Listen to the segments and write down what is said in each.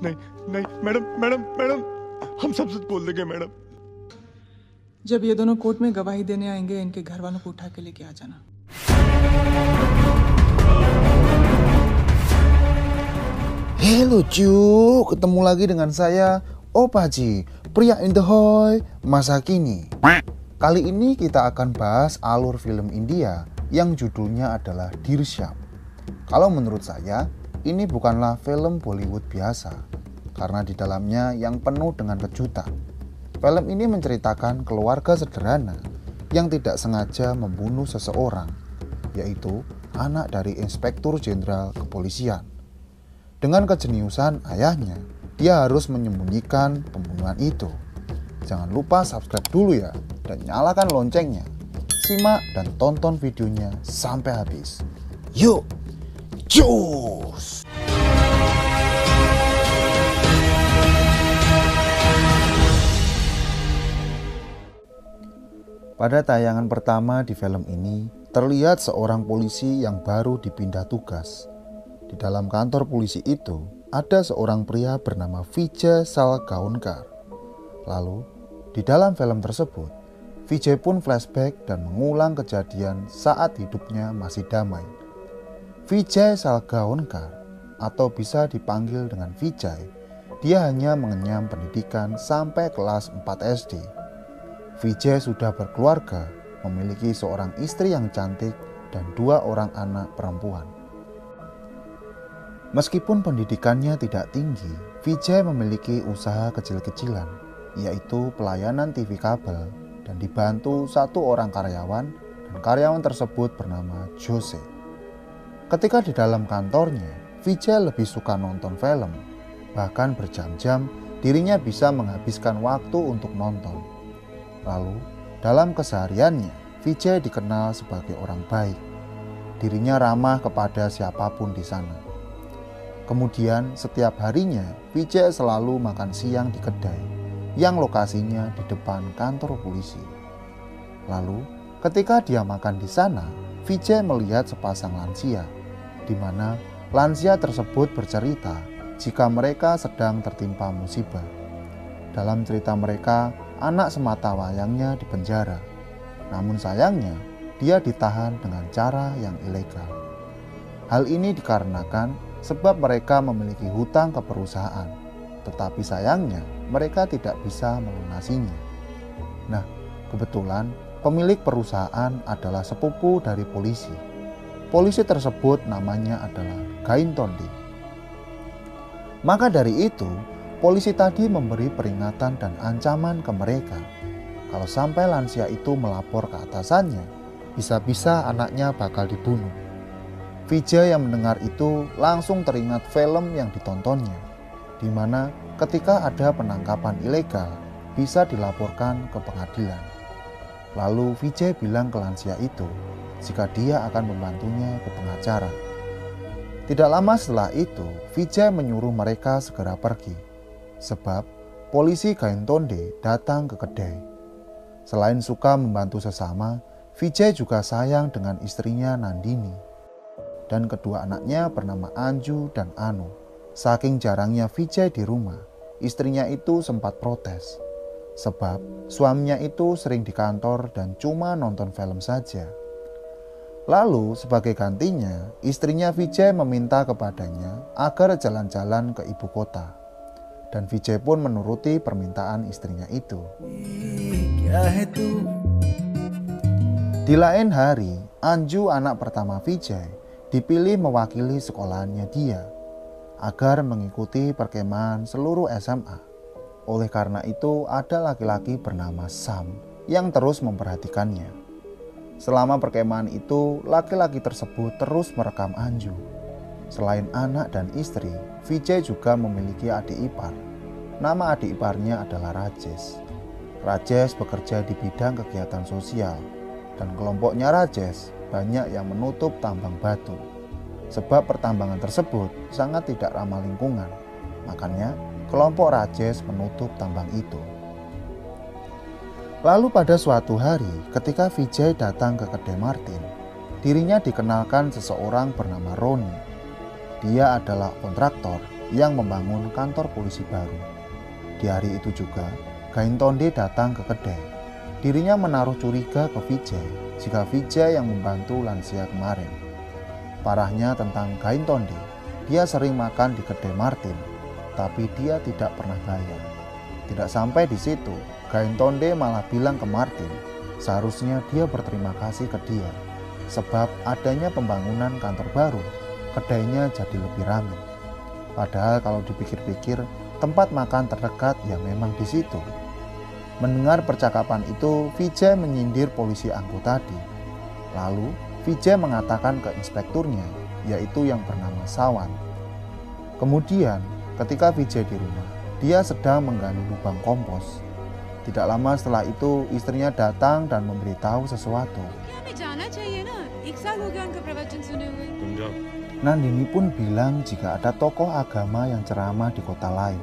नहीं नहीं madam madam madam हम सब सच बोल देंगे मैडम। जब ये दोनों कोर्ट में गवाही देने आएंगे, इनके घर वालों को उठा के लेके आ जाना। Halo cu, ketemu lagi dengan saya Opa Ji, pria in the hoy masa kini. Kali ini kita akan bahas alur film India yang judulnya adalah Dirsham. Kalau menurut saya, ini bukanlah film Bollywood biasa, karena di dalamnya yang penuh dengan kejutan. Film ini menceritakan keluarga sederhana yang tidak sengaja membunuh seseorang, yaitu anak dari Inspektur Jenderal Kepolisian. Dengan kejeniusan ayahnya, dia harus menyembunyikan pembunuhan itu. Jangan lupa subscribe dulu ya, dan nyalakan loncengnya. Simak dan tonton videonya sampai habis. Yuk, cus! Pada tayangan pertama di film ini, terlihat seorang polisi yang baru dipindah tugas. Di dalam kantor polisi itu, ada seorang pria bernama Vijay Salgaonkar. Lalu, di dalam film tersebut, Vijay pun flashback dan mengulang kejadian saat hidupnya masih damai. Vijay Salgaonkar, atau bisa dipanggil dengan Vijay, dia hanya mengenyam pendidikan sampai kelas 4 SD. Vijay sudah berkeluarga, memiliki seorang istri yang cantik dan 2 orang anak perempuan. Meskipun pendidikannya tidak tinggi, Vijay memiliki usaha kecil-kecilan, yaitu pelayanan TV kabel, dan dibantu 1 orang karyawan, dan karyawan tersebut bernama Jose. Ketika di dalam kantornya, Vijay lebih suka nonton film, bahkan berjam-jam dirinya bisa menghabiskan waktu untuk nonton. Lalu, dalam kesehariannya, Vijay dikenal sebagai orang baik. Dirinya ramah kepada siapapun di sana. Kemudian setiap harinya Vijay selalu makan siang di kedai yang lokasinya di depan kantor polisi. Lalu ketika dia makan di sana, Vijay melihat sepasang lansia, di mana lansia tersebut bercerita jika mereka sedang tertimpa musibah. Dalam cerita mereka, anak semata wayangnya dipenjara. Namun sayangnya, dia ditahan dengan cara yang ilegal. Hal ini dikarenakan sebab mereka memiliki hutang ke perusahaan, tetapi sayangnya mereka tidak bisa melunasinya. Nah, kebetulan pemilik perusahaan adalah sepupu dari polisi. Polisi tersebut namanya adalah Gaintonde. Maka dari itu, polisi tadi memberi peringatan dan ancaman ke mereka. Kalau sampai lansia itu melapor ke atasannya, bisa-bisa anaknya bakal dibunuh. Vijay yang mendengar itu langsung teringat film yang ditontonnya, di mana ketika ada penangkapan ilegal bisa dilaporkan ke pengadilan. Lalu Vijay bilang ke lansia itu jika dia akan membantunya ke pengacara. Tidak lama setelah itu, Vijay menyuruh mereka segera pergi, sebab polisi Gaintonde datang ke kedai. Selain suka membantu sesama, Vijay juga sayang dengan istrinya Nandini dan kedua anaknya bernama Anju dan Anu. Saking jarangnya Vijay di rumah, istrinya itu sempat protes, sebab suaminya itu sering di kantor dan cuma nonton film saja. Lalu sebagai gantinya, istrinya Vijay meminta kepadanya agar jalan-jalan ke ibu kota. Dan Vijay pun menuruti permintaan istrinya itu. Di lain hari, Anju, anak pertama Vijay, dipilih mewakili sekolahannya dia agar mengikuti perkemahan seluruh SMA. Oleh karena itu, ada laki-laki bernama Sam yang terus memperhatikannya. Selama perkemahan itu, laki-laki tersebut terus merekam Anju. Selain anak dan istri, Vijay juga memiliki adik ipar. Nama adik iparnya adalah Rajesh. Rajesh bekerja di bidang kegiatan sosial, dan kelompoknya Rajesh banyak yang menutup tambang batu. Sebab pertambangan tersebut sangat tidak ramah lingkungan. Makanya kelompok Rajesh menutup tambang itu. Lalu pada suatu hari ketika Vijay datang ke kedai Martin, dirinya dikenalkan seseorang bernama Roni. Dia adalah kontraktor yang membangun kantor polisi baru. Di hari itu juga, Gaintonde datang ke kedai. Dirinya menaruh curiga ke Vijay jika Vijay yang membantu lansia kemarin. Parahnya tentang Gaintonde, dia sering makan di kedai Martin, tapi dia tidak pernah bayar. Tidak sampai di situ, Gaintonde malah bilang ke Martin, seharusnya dia berterima kasih ke dia, sebab adanya pembangunan kantor baru, kedainya jadi lebih ramai. Padahal kalau dipikir-pikir, tempat makan terdekat ya memang di situ. Mendengar percakapan itu, Vijay menyindir polisi angkuh tadi. Lalu, Vijay mengatakan ke inspekturnya, yaitu yang bernama Sawan. Kemudian, ketika Vijay di rumah, dia sedang menggali lubang kompos. Tidak lama setelah itu, istrinya datang dan memberitahu sesuatu. Nandini pun bilang jika ada tokoh agama yang ceramah di kota lain.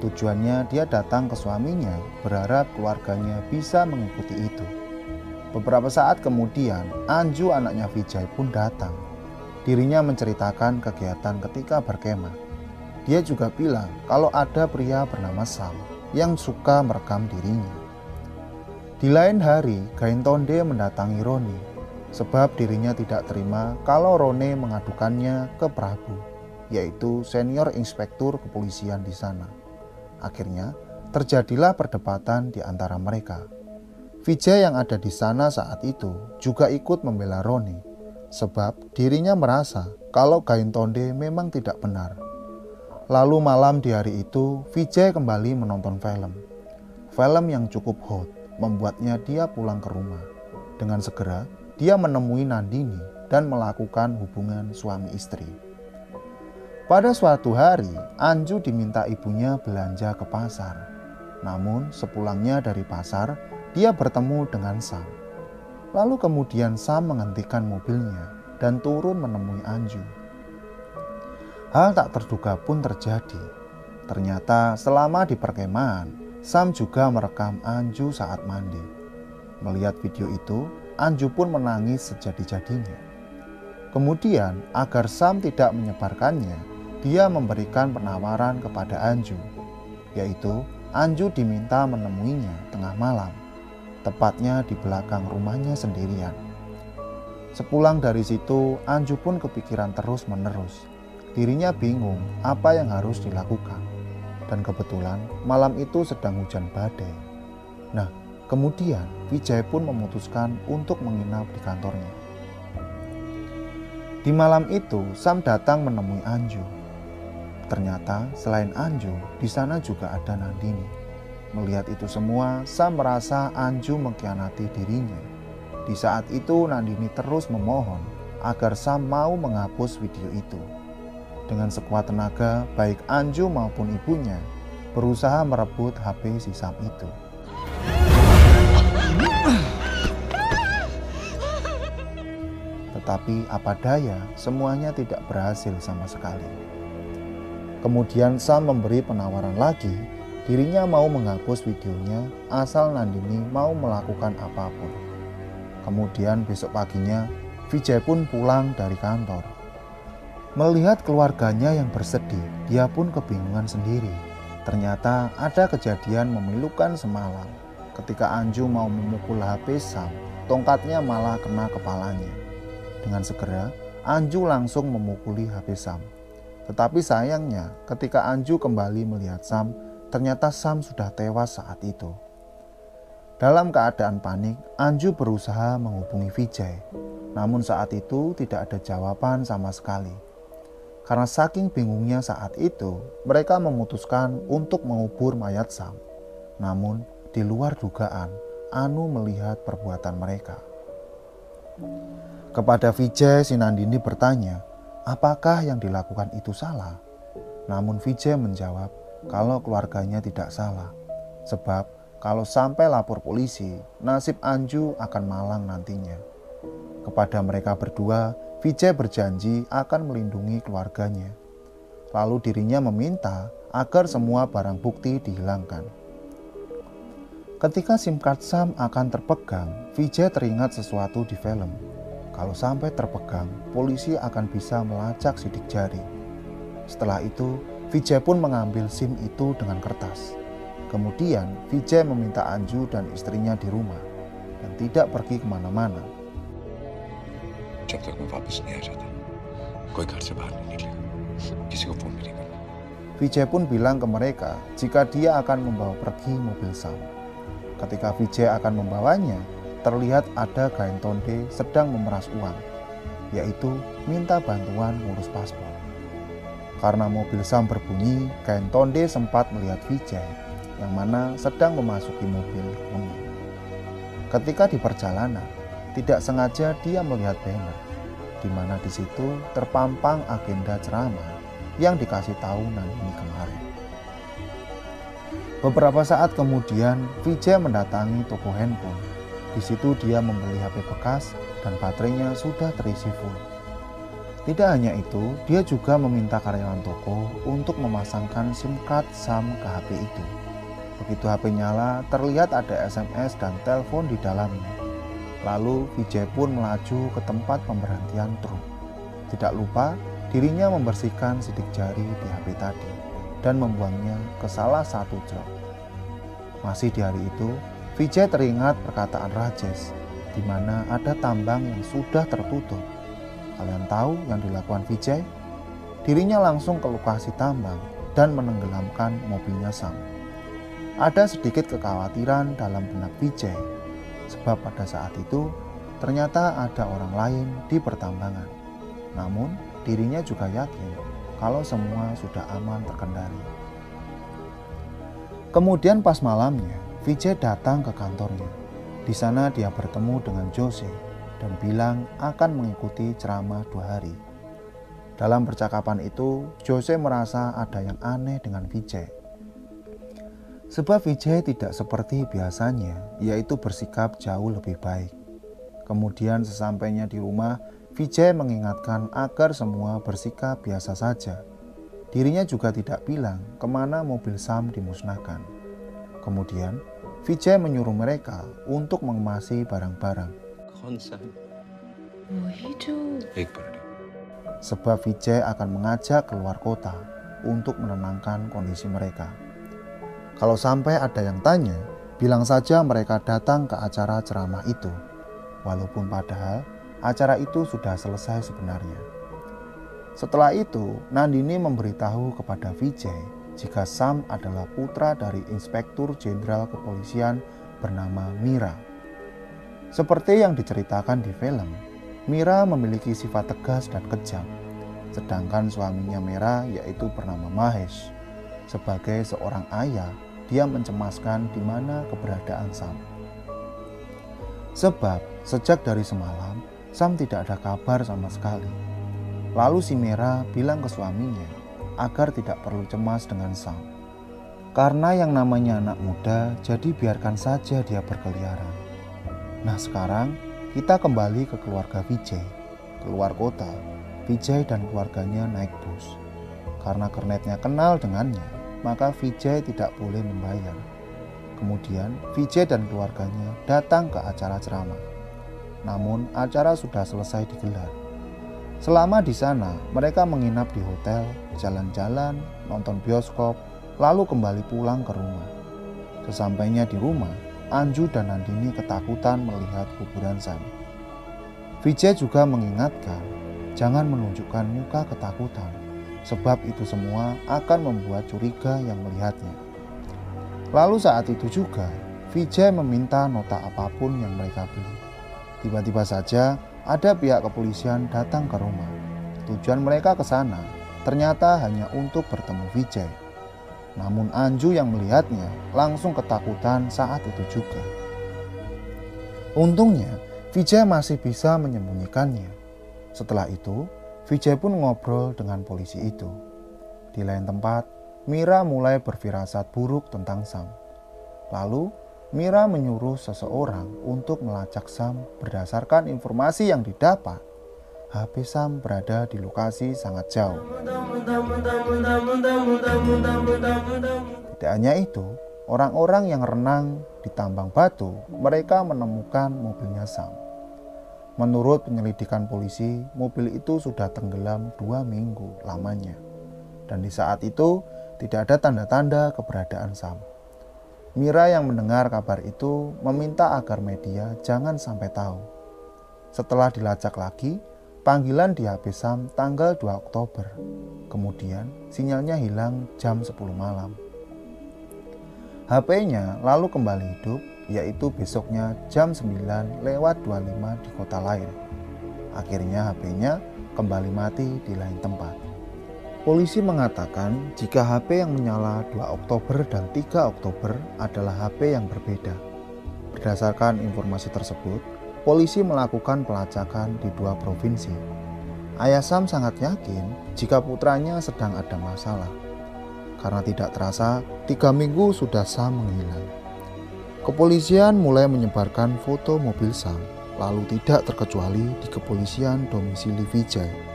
Tujuannya dia datang ke suaminya, berharap keluarganya bisa mengikuti itu. Beberapa saat kemudian, Anju anaknya Vijay pun datang. Dirinya menceritakan kegiatan ketika berkemah. Dia juga bilang kalau ada pria bernama Sam yang suka merekam dirinya. Di lain hari, Gaintonde mendatangi Roni, sebab dirinya tidak terima kalau Rone mengadukannya ke Prabu, yaitu senior inspektur kepolisian di sana. Akhirnya, terjadilah perdebatan di antara mereka. Vijay yang ada di sana saat itu juga ikut membela Roni, sebab dirinya merasa kalau Gaintonde memang tidak benar. Lalu malam di hari itu, Vijay kembali menonton film. Film yang cukup hot, membuatnya dia pulang ke rumah. Dengan segera, dia menemui Nandini dan melakukan hubungan suami istri. Pada suatu hari, Anju diminta ibunya belanja ke pasar. Namun sepulangnya dari pasar, dia bertemu dengan Sam. Lalu kemudian Sam menghentikan mobilnya dan turun menemui Anju. Hal tak terduga pun terjadi. Ternyata selama di perkemahan, Sam juga merekam Anju saat mandi. Melihat video itu, Anju pun menangis sejadi-jadinya. Kemudian, agar Sam tidak menyebarkannya, dia memberikan penawaran kepada Anju, yaitu Anju diminta menemuinya tengah malam, tepatnya di belakang rumahnya sendirian. Sepulang dari situ, Anju pun kepikiran terus-menerus. Dirinya bingung apa yang harus dilakukan. Dan kebetulan malam itu sedang hujan badai. Nah, kemudian Vijay pun memutuskan untuk menginap di kantornya. Di malam itu, Sam datang menemui Anju. Ternyata selain Anju, di sana juga ada Nandini. Melihat itu semua, Sam merasa Anju mengkhianati dirinya. Di saat itu Nandini terus memohon agar Sam mau menghapus video itu. Dengan sekuat tenaga, baik Anju maupun ibunya berusaha merebut HP si Sam itu. Tetapi apa daya, semuanya tidak berhasil sama sekali. Kemudian Sam memberi penawaran lagi, dirinya mau menghapus videonya asal Nandini mau melakukan apapun. Kemudian besok paginya, Vijay pun pulang dari kantor. Melihat keluarganya yang bersedih, dia pun kebingungan sendiri. Ternyata ada kejadian memilukan semalam. Ketika Anju mau memukul HP Sam, tongkatnya malah kena kepalanya. Dengan segera, Anju langsung memukuli HP Sam. Tetapi sayangnya, ketika Anju kembali melihat Sam, ternyata Sam sudah tewas saat itu. Dalam keadaan panik, Anju berusaha menghubungi Vijay. Namun saat itu tidak ada jawaban sama sekali. Karena saking bingungnya saat itu, mereka memutuskan untuk mengubur mayat Sam. Namun, di luar dugaan, Anu melihat perbuatan mereka. Kepada Vijay, si Nandini bertanya, apakah yang dilakukan itu salah? Namun Vijay menjawab kalau keluarganya tidak salah. Sebab kalau sampai lapor polisi, nasib Anju akan malang nantinya. Kepada mereka berdua, Vijay berjanji akan melindungi keluarganya. Lalu dirinya meminta agar semua barang bukti dihilangkan. Ketika SIM card Sam akan terpegang, Vijay teringat sesuatu di film. Kalau sampai terpegang, polisi akan bisa melacak sidik jari. Setelah itu, Vijay pun mengambil SIM itu dengan kertas. Kemudian Vijay meminta Anju dan istrinya di rumah dan tidak pergi kemana-mana. जब तक मैं वापस नहीं आ जाता कोई घर से बाहर नहीं निकलेगा किसी को फोन भी नहीं करना Vijay pun bilang ke mereka jika dia akan membawa pergi mobil Sam. Ketika Vijay akan membawanya, terlihat ada Gayentonde sedang memeras uang, yaitu minta bantuan ngurus paspor. Karena mobil Sam berbunyi, Gayentonde sempat melihat Vijay yang mana sedang memasuki mobil kuning. Ketika di perjalanan, tidak sengaja dia melihat banner, di mana di situ terpampang agenda ceramah yang dikasih tahu Nandini kemarin. Beberapa saat kemudian, Vijay mendatangi toko handphone. Di situ dia membeli HP bekas dan baterainya sudah terisi full. Tidak hanya itu, dia juga meminta karyawan toko untuk memasangkan SIM card Sam ke HP itu. Begitu HP nyala, terlihat ada SMS dan telepon di dalamnya. Lalu Vijay pun melaju ke tempat pemberhentian truk. Tidak lupa, dirinya membersihkan sidik jari di HP tadi dan membuangnya ke salah satu jok. Masih di hari itu, Vijay teringat perkataan Rajesh, di mana ada tambang yang sudah tertutup. Kalian tahu yang dilakukan Vijay? Dirinya langsung ke lokasi tambang dan menenggelamkan mobilnya Sam. Ada sedikit kekhawatiran dalam benak Vijay, sebab pada saat itu ternyata ada orang lain di pertambangan. Namun dirinya juga yakin kalau semua sudah aman terkendali. Kemudian pas malamnya, Vijay datang ke kantornya. Di sana dia bertemu dengan Jose dan bilang akan mengikuti ceramah 2 hari. Dalam percakapan itu, Jose merasa ada yang aneh dengan Vijay. Sebab Vijay tidak seperti biasanya, yaitu bersikap jauh lebih baik. Kemudian sesampainya di rumah, Vijay mengingatkan agar semua bersikap biasa saja. Dirinya juga tidak bilang kemana mobil Sam dimusnahkan. Kemudian, Vijay menyuruh mereka untuk mengemasi barang-barang. Sebab Vijay akan mengajak keluar kota untuk menenangkan kondisi mereka. Kalau sampai ada yang tanya, bilang saja mereka datang ke acara ceramah itu. Walaupun padahal acara itu sudah selesai sebenarnya. Setelah itu, Nandini memberitahu kepada Vijay jika Sam adalah putra dari Inspektur Jenderal Kepolisian bernama Mira. Seperti yang diceritakan di film, Mira memiliki sifat tegas dan kejam. Sedangkan suaminya Mira yaitu bernama Mahesh. Sebagai seorang ayah, dia mencemaskan di mana keberadaan Sam. Sebab sejak dari semalam, Sam tidak ada kabar sama sekali. Lalu si Mira bilang ke suaminya agar tidak perlu cemas dengan Sam. Karena yang namanya anak muda, jadi biarkan saja dia berkeliaran. Nah sekarang kita kembali ke keluarga Vijay. Keluar kota, Vijay dan keluarganya naik bus. Karena kernetnya kenal dengannya, maka Vijay tidak boleh membayar. Kemudian Vijay dan keluarganya datang ke acara ceramah. Namun acara sudah selesai digelar. Selama di sana, mereka menginap di hotel, jalan-jalan, nonton bioskop, lalu kembali pulang ke rumah. Sesampainya di rumah, Anju dan Nandini ketakutan melihat kuburan Sam. Vijay juga mengingatkan, jangan menunjukkan muka ketakutan, sebab itu semua akan membuat curiga yang melihatnya. Lalu saat itu juga, Vijay meminta nota apapun yang mereka beli. Tiba-tiba saja ada pihak kepolisian datang ke rumah. Tujuan mereka ke sana ternyata hanya untuk bertemu Vijay. Namun Anju yang melihatnya langsung ketakutan saat itu juga. Untungnya Vijay masih bisa menyembunyikannya. Setelah itu Vijay pun ngobrol dengan polisi itu. Di lain tempat, Mira mulai berfirasat buruk tentang Sam. Lalu Mira menyuruh seseorang untuk melacak Sam. Berdasarkan informasi yang didapat, HP Sam berada di lokasi sangat jauh. Tidak hanya itu, orang-orang yang renang di tambang batu, mereka menemukan mobilnya Sam. Menurut penyelidikan polisi, mobil itu sudah tenggelam 2 minggu lamanya. dan di saat itu tidak ada tanda-tanda keberadaan Sam. Mira yang mendengar kabar itu meminta agar media jangan sampai tahu. Setelah dilacak lagi, panggilan di HP Sam tanggal 2 Oktober. Kemudian sinyalnya hilang jam 10 malam. HP-nya lalu kembali hidup, yaitu besoknya jam 9:25 di kota lain. Akhirnya HP-nya kembali mati di lain tempat. Polisi mengatakan jika HP yang menyala 2 Oktober dan 3 Oktober adalah HP yang berbeda. Berdasarkan informasi tersebut, polisi melakukan pelacakan di 2 provinsi. Ayah Sam sangat yakin jika putranya sedang ada masalah. Karena tidak terasa, 3 minggu sudah Sam menghilang. Kepolisian mulai menyebarkan foto mobil Sam, lalu tidak terkecuali di kepolisian domisili Vijay.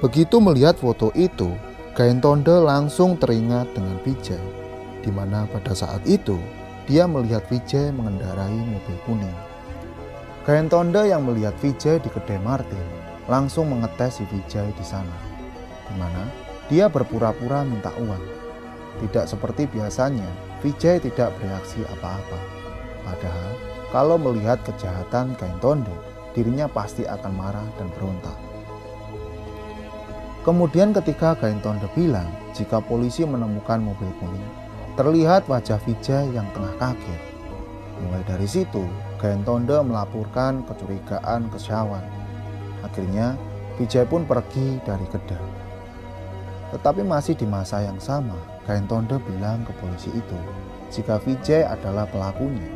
Begitu melihat foto itu, Gayentonde langsung teringat dengan Vijay, di mana pada saat itu dia melihat Vijay mengendarai mobil kuning. Gayentonde yang melihat Vijay di kedai Martin langsung mengetes si Vijay di sana, di mana dia berpura-pura minta uang. Tidak seperti biasanya, Vijay tidak bereaksi apa-apa. Padahal kalau melihat kejahatan Gayentonde, dirinya pasti akan marah dan berontak. Kemudian ketika Gayentonde bilang jika polisi menemukan mobil kuning, terlihat wajah Vijay yang tengah kaget. Mulai dari situ, Gayentonde melaporkan kecurigaan ke Syawan. Akhirnya, Vijay pun pergi dari kedai. Tetapi masih di masa yang sama, Gayentonde bilang ke polisi itu, jika Vijay adalah pelakunya,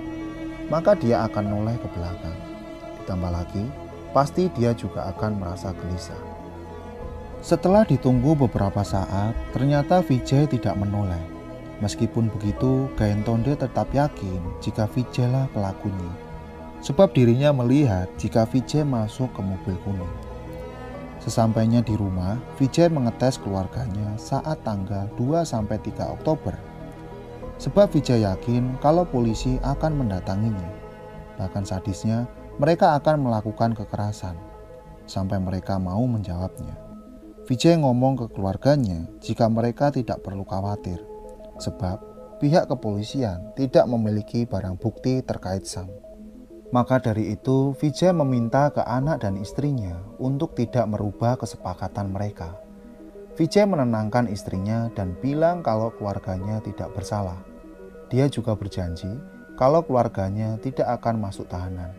maka dia akan noleh ke belakang. Ditambah lagi, pasti dia juga akan merasa gelisah. Setelah ditunggu beberapa saat, ternyata Vijay tidak menoleh. Meskipun begitu, Gayentonde tetap yakin jika Vijay lah pelakunya. Sebab dirinya melihat jika Vijay masuk ke mobil kuning. Sesampainya di rumah, Vijay mengetes keluarganya saat tanggal 2-3 Oktober. Sebab Vijay yakin kalau polisi akan mendatanginya. Bahkan sadisnya, mereka akan melakukan kekerasan. Sampai mereka mau menjawabnya. Vijay ngomong ke keluarganya jika mereka tidak perlu khawatir, sebab pihak kepolisian tidak memiliki barang bukti terkait Sam. Maka dari itu, Vijay meminta ke anak dan istrinya untuk tidak merubah kesepakatan mereka. Vijay menenangkan istrinya dan bilang kalau keluarganya tidak bersalah. Dia juga berjanji kalau keluarganya tidak akan masuk tahanan.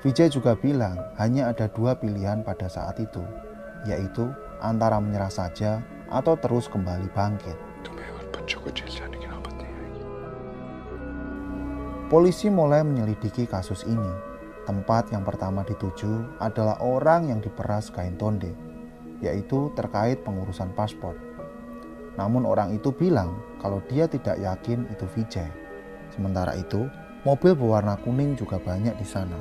Vijay juga bilang hanya ada 2 pilihan pada saat itu, yaitu antara menyerah saja atau terus kembali bangkit. Polisi mulai menyelidiki kasus ini. Tempat yang pertama dituju adalah orang yang diperas Gayentonde, yaitu terkait pengurusan paspor. Namun orang itu bilang kalau dia tidak yakin itu Vijay. Sementara itu, mobil berwarna kuning juga banyak di sana.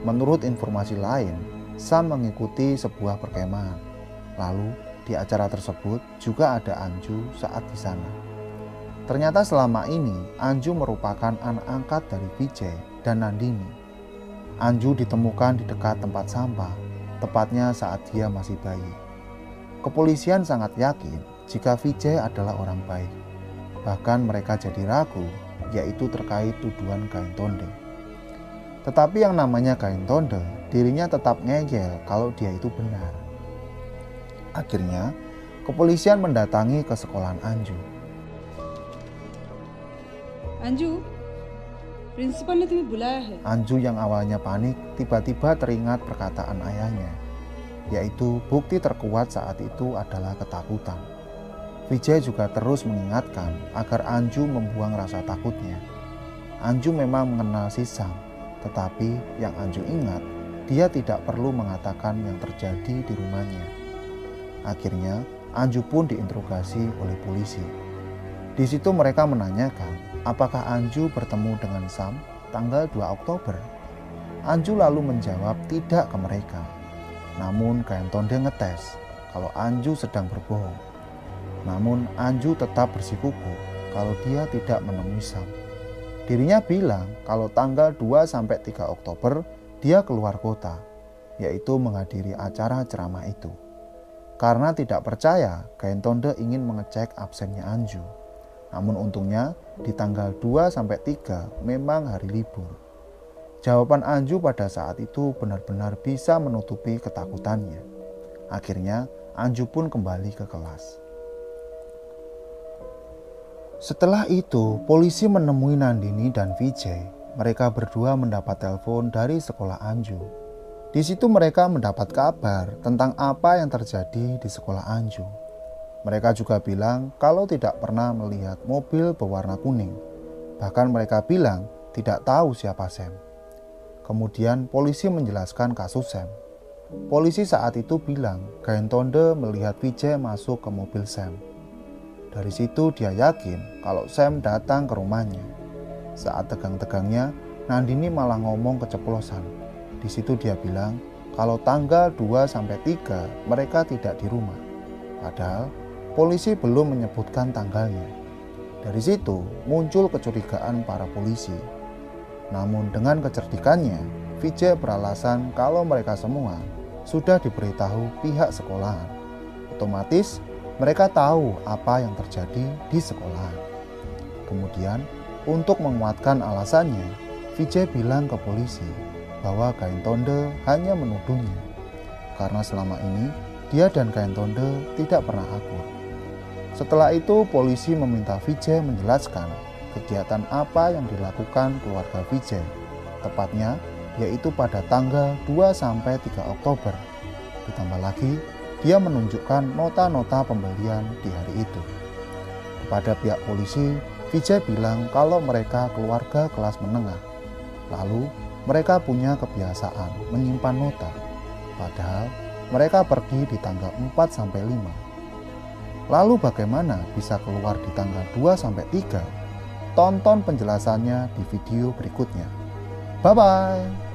Menurut informasi lain, Sam mengikuti sebuah perkemahan. Lalu di acara tersebut juga ada Anju saat di sana. Ternyata selama ini Anju merupakan anak angkat dari Vijay dan Nandini. Anju ditemukan di dekat tempat sampah, tepatnya saat dia masih bayi. Kepolisian sangat yakin jika Vijay adalah orang baik. Bahkan mereka jadi ragu, yaitu terkait tuduhan Gayentonde. Tetapi yang namanya Gayentonde, dirinya tetap ngeyel kalau dia itu benar. Akhirnya, kepolisian mendatangi ke sekolahan Anju. Anju, prinsipal ne तुम्हें बुलाया है. Anju yang awalnya panik tiba-tiba teringat perkataan ayahnya, yaitu bukti terkuat saat itu adalah ketakutan. Vijay juga terus mengingatkan agar Anju membuang rasa takutnya. Anju memang mengenal si Sam, tetapi yang Anju ingat, dia tidak perlu mengatakan yang terjadi di rumahnya. Akhirnya, Anju pun diinterogasi oleh polisi. Di situ mereka menanyakan apakah Anju bertemu dengan Sam tanggal 2 Oktober. Anju lalu menjawab tidak ke mereka. Namun Gayentonde ngetes kalau Anju sedang berbohong. Namun Anju tetap bersikukuh kalau dia tidak menemui Sam. Dirinya bilang kalau tanggal 2-3 Oktober dia keluar kota, yaitu menghadiri acara ceramah itu. karena tidak percaya Gaentonde ingin mengecek absennya Anju. Namun untungnya di tanggal 2-3 memang hari libur. Jawaban Anju pada saat itu benar-benar bisa menutupi ketakutannya. Akhirnya Anju pun kembali ke kelas. Setelah itu polisi menemui Nandini dan Vijay. Mereka berdua mendapat telepon dari sekolah Anju. Di situ mereka mendapat kabar tentang apa yang terjadi di sekolah Anju. Mereka juga bilang kalau tidak pernah melihat mobil berwarna kuning. Bahkan mereka bilang tidak tahu siapa Sam. Kemudian polisi menjelaskan kasus Sam. Polisi saat itu bilang Gaentonde melihat Vijay masuk ke mobil Sam. Dari situ dia yakin kalau Sam datang ke rumahnya. Saat tegang-tegangnya, Nandini malah ngomong keceplosan. Di situ dia bilang kalau tanggal 2-3 mereka tidak di rumah. Padahal polisi belum menyebutkan tanggalnya. Dari situ muncul kecurigaan para polisi. Namun dengan kecerdikannya, Vijay beralasan kalau mereka semua sudah diberitahu pihak sekolahan. Otomatis mereka tahu apa yang terjadi di sekolahan. Kemudian untuk menguatkan alasannya, Vijay bilang ke polisi bahwa Gaentonde hanya menuduhnya karena selama ini dia dan Gaentonde tidak pernah akur. Setelah itu polisi meminta Vijay menjelaskan kegiatan apa yang dilakukan keluarga Vijay, tepatnya yaitu pada tanggal 2-3 Oktober. Ditambah lagi dia menunjukkan nota-nota pembelian di hari itu. Kepada pihak polisi, Vijay bilang kalau mereka keluarga kelas menengah. Lalu mereka punya kebiasaan menyimpan nota, padahal mereka pergi di tanggal 4-5. Lalu bagaimana bisa keluar di tanggal 2-3? Tonton penjelasannya di video berikutnya. Bye-bye!